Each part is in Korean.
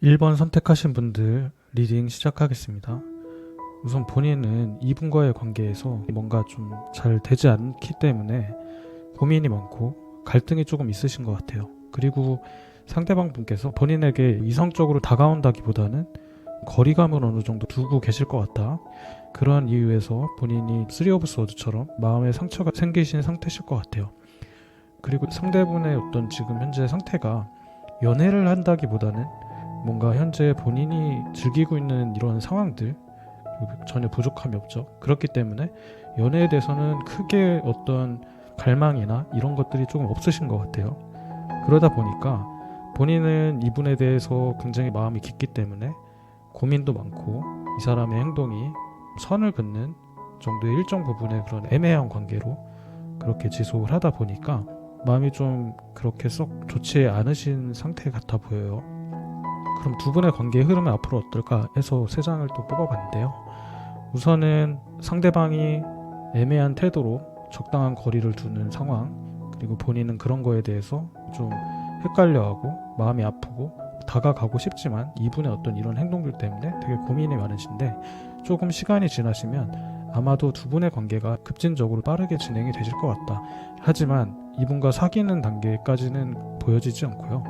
1번 선택하신 분들 리딩 시작하겠습니다. 우선 본인은 이분과의 관계에서 뭔가 좀 잘 되지 않기 때문에 고민이 많고 갈등이 조금 있으신 것 같아요. 그리고 상대방 분께서 본인에게 이성적으로 다가온다기보다는 거리감을 어느 정도 두고 계실 것 같다. 그러한 이유에서 본인이 3 오브 소드처럼 마음의 상처가 생기신 상태실 것 같아요. 그리고 상대분의 어떤 지금 현재 상태가 연애를 한다기보다는 뭔가 현재 본인이 즐기고 있는 이런 상황들 전혀 부족함이 없죠. 그렇기 때문에 연애에 대해서는 크게 어떤 갈망이나 이런 것들이 조금 없으신 것 같아요. 그러다 보니까 본인은 이분에 대해서 굉장히 마음이 깊기 때문에 고민도 많고 이 사람의 행동이 선을 긋는 정도의 일정 부분의 그런 애매한 관계로 그렇게 지속을 하다 보니까 마음이 좀 그렇게 썩 좋지 않으신 상태 같아 보여요. 그럼 두 분의 관계의 흐름은 앞으로 어떨까 해서 세 장을 또 뽑아봤는데요. 우선은 상대방이 애매한 태도로 적당한 거리를 두는 상황, 그리고 본인은 그런 거에 대해서 좀 헷갈려하고 마음이 아프고 다가가고 싶지만 이분의 어떤 이런 행동들 때문에 되게 고민이 많으신데, 조금 시간이 지나시면 아마도 두 분의 관계가 급진적으로 빠르게 진행이 되실 것 같다. 하지만 이분과 사귀는 단계까지는 보여지지 않고요.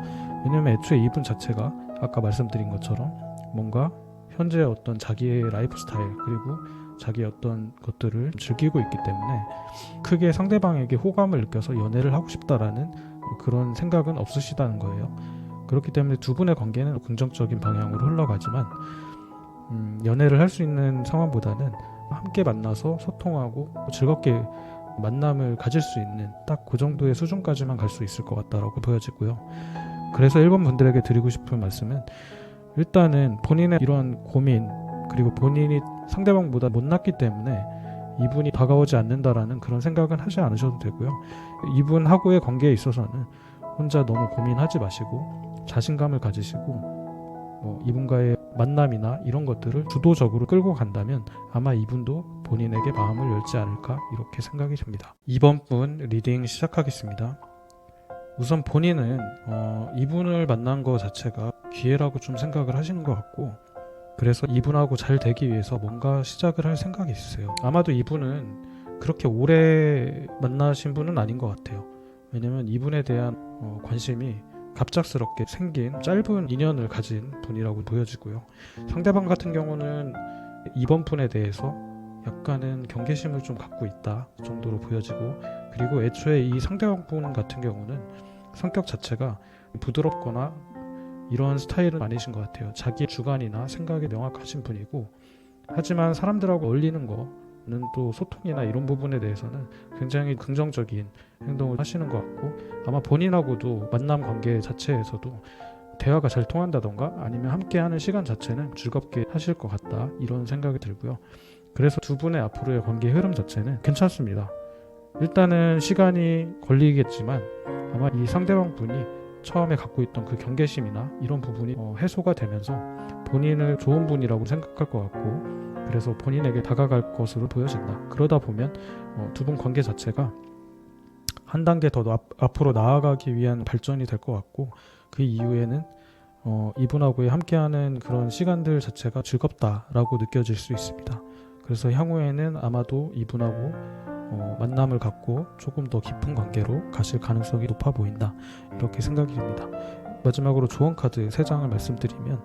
왜냐면 애초에 이분 자체가 아까 말씀드린 것처럼 뭔가 현재 어떤 자기의 라이프 스타일 그리고 자기의 어떤 것들을 즐기고 있기 때문에 크게 상대방에게 호감을 느껴서 연애를 하고 싶다라는 그런 생각은 없으시다는 거예요. 그렇기 때문에 두 분의 관계는 긍정적인 방향으로 흘러가지만 연애를 할 수 있는 상황보다는 함께 만나서 소통하고 즐겁게 만남을 가질 수 있는 딱 그 정도의 수준까지만 갈 수 있을 것 같다라고 보여지고요. 그래서 1번 분들에게 드리고 싶은 말씀은, 일단은 본인의 이런 고민 그리고 본인이 상대방보다 못났기 때문에 이분이 다가오지 않는다라는 그런 생각은 하지 않으셔도 되고요. 이분하고의 관계에 있어서는 혼자 너무 고민하지 마시고 자신감을 가지시고 이분과의 만남이나 이런 것들을 주도적으로 끌고 간다면 아마 이분도 본인에게 마음을 열지 않을까 이렇게 생각이 됩니다. 2번 분 리딩 시작하겠습니다. 우선 본인은 이분을 만난 것 자체가 기회라고 좀 생각을 하시는 것 같고, 그래서 이분하고 잘 되기 위해서 뭔가 시작을 할 생각이 있으세요. 아마도 이분은 그렇게 오래 만나신 분은 아닌 것 같아요. 왜냐면 이분에 대한 관심이 갑작스럽게 생긴 짧은 인연을 가진 분이라고 보여지고요. 상대방 같은 경우는 이번 분에 대해서 약간은 경계심을 좀 갖고 있다 정도로 보여지고, 그리고 애초에 이 상대방 분 같은 경우는 성격 자체가 부드럽거나 이런 스타일은 아니신 것 같아요. 자기 주관이나 생각이 명확하신 분이고, 하지만 사람들하고 어울리는 거는 또 소통이나 이런 부분에 대해서는 굉장히 긍정적인 행동을 하시는 것 같고, 아마 본인하고도 만남 관계 자체에서도 대화가 잘 통한다던가 아니면 함께하는 시간 자체는 즐겁게 하실 것 같다 이런 생각이 들고요. 그래서 두 분의 앞으로의 관계 흐름 자체는 괜찮습니다. 일단은 시간이 걸리겠지만 아마 이 상대방 분이 처음에 갖고 있던 그 경계심이나 이런 부분이 해소가 되면서 본인을 좋은 분이라고 생각할 것 같고, 그래서 본인에게 다가갈 것으로 보여진다. 그러다 보면 두 분 관계 자체가 한 단계 더 앞으로 나아가기 위한 발전이 될 것 같고, 그 이후에는 이분하고의 함께하는 그런 시간들 자체가 즐겁다라고 느껴질 수 있습니다. 그래서 향후에는 아마도 이분하고 만남을 갖고 조금 더 깊은 관계로 가실 가능성이 높아 보인다 이렇게 생각이 됩니다. 마지막으로 조언 카드 3장을 말씀드리면,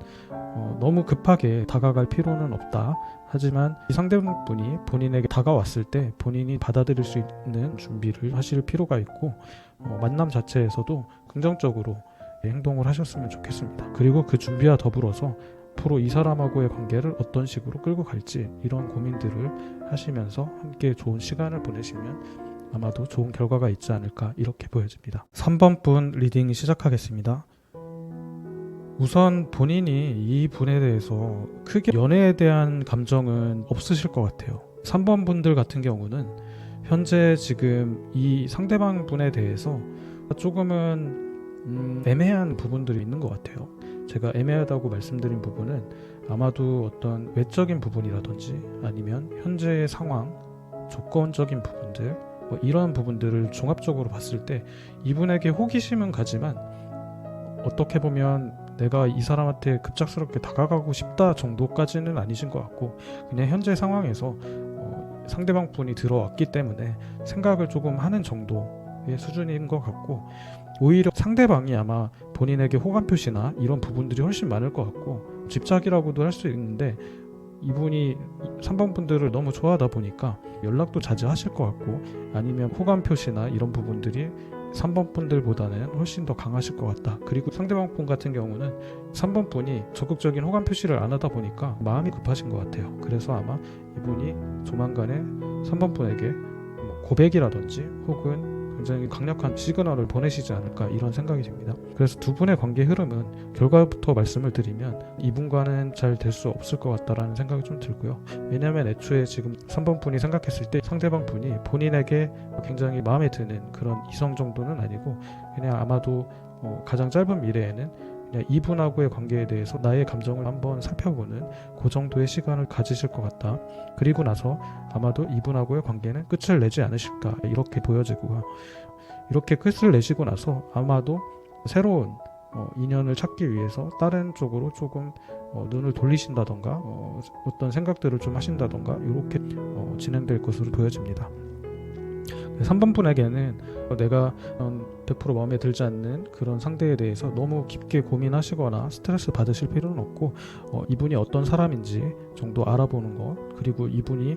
너무 급하게 다가갈 필요는 없다. 하지만 이 상대분이 본인에게 다가왔을 때 본인이 받아들일 수 있는 준비를 하실 필요가 있고, 만남 자체에서도 긍정적으로 행동을 하셨으면 좋겠습니다. 그리고 그 준비와 더불어서 앞으로 이 사람하고의 관계를 어떤 식으로 끌고 갈지 이런 고민들을 하시면서 함께 좋은 시간을 보내시면 아마도 좋은 결과가 있지 않을까 이렇게 보여집니다. 3번 분 리딩 시작하겠습니다. 우선 본인이 이 분에 대해서 크게 연애에 대한 감정은 없으실 것 같아요. 3번 분들 같은 경우는 현재 지금 이 상대방 분에 대해서 조금은 애매한 부분들이 있는 것 같아요. 제가 애매하다고 말씀드린 부분은 아마도 어떤 외적인 부분이라든지 아니면 현재의 상황, 조건적인 부분들 이런 부분들을 종합적으로 봤을 때 이분에게 호기심은 가지만 어떻게 보면 내가 이 사람한테 급작스럽게 다가가고 싶다 정도까지는 아니신 것 같고, 그냥 현재 상황에서 상대방 분이 들어왔기 때문에 생각을 조금 하는 정도의 수준인 것 같고, 오히려 상대방이 아마 본인에게 호감 표시나 이런 부분들이 훨씬 많을 것 같고, 집착이라고도 할 수 있는데 이분이 3번 분들을 너무 좋아하다 보니까 연락도 자주 하실 것 같고, 아니면 호감 표시나 이런 부분들이 3번 분들보다는 훨씬 더 강하실 것 같다. 그리고 상대방 분 같은 경우는 3번 분이 적극적인 호감 표시를 안 하다 보니까 마음이 급하신 것 같아요. 그래서 아마 이분이 조만간에 3번 분에게 고백이라든지 혹은 굉장히 강력한 시그널을 보내시지 않을까, 이런 생각이 듭니다. 그래서 두 분의 관계 흐름은 결과부터 말씀을 드리면 이분과는 잘 될 수 없을 것 같다라는 생각이 좀 들고요. 왜냐하면 애초에 지금 3번 분이 생각했을 때 상대방 분이 본인에게 굉장히 마음에 드는 그런 이성 정도는 아니고, 그냥 아마도 가장 짧은 미래에는 그냥 이분하고의 관계에 대해서 나의 감정을 한번 살펴보는 그 정도의 시간을 가지실 것 같다. 그리고 나서 아마도 이분하고의 관계는 끝을 내지 않으실까, 이렇게 보여지고요. 이렇게 끝을 내시고 나서 아마도 새로운 인연을 찾기 위해서 다른 쪽으로 조금 눈을 돌리신다던가 어떤 생각들을 좀 하신다던가, 이렇게 진행될 것으로 보여집니다. 3번 분에게는 내가 100% 마음에 들지 않는 그런 상대에 대해서 너무 깊게 고민하시거나 스트레스 받으실 필요는 없고, 이분이 어떤 사람인지 정도 알아보는 것, 그리고 이분이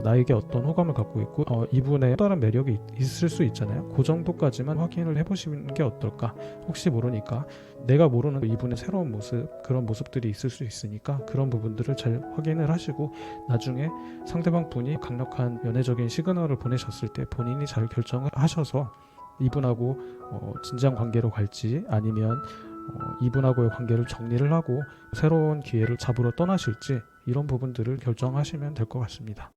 나에게 어떤 호감을 갖고 있고 이분의 또 다른 매력이 있을 수 있잖아요. 그 정도까지만 확인을 해보시는 게 어떨까. 혹시 모르니까 내가 모르는 이분의 새로운 모습, 그런 모습들이 있을 수 있으니까 그런 부분들을 잘 확인을 하시고, 나중에 상대방 분이 강력한 연애적인 시그널을 보내셨을 때 본인이 잘 결정을 하셔서 이분하고 진지한 관계로 갈지, 아니면 이분하고의 관계를 정리를 하고 새로운 기회를 잡으러 떠나실지, 이런 부분들을 결정하시면 될 것 같습니다.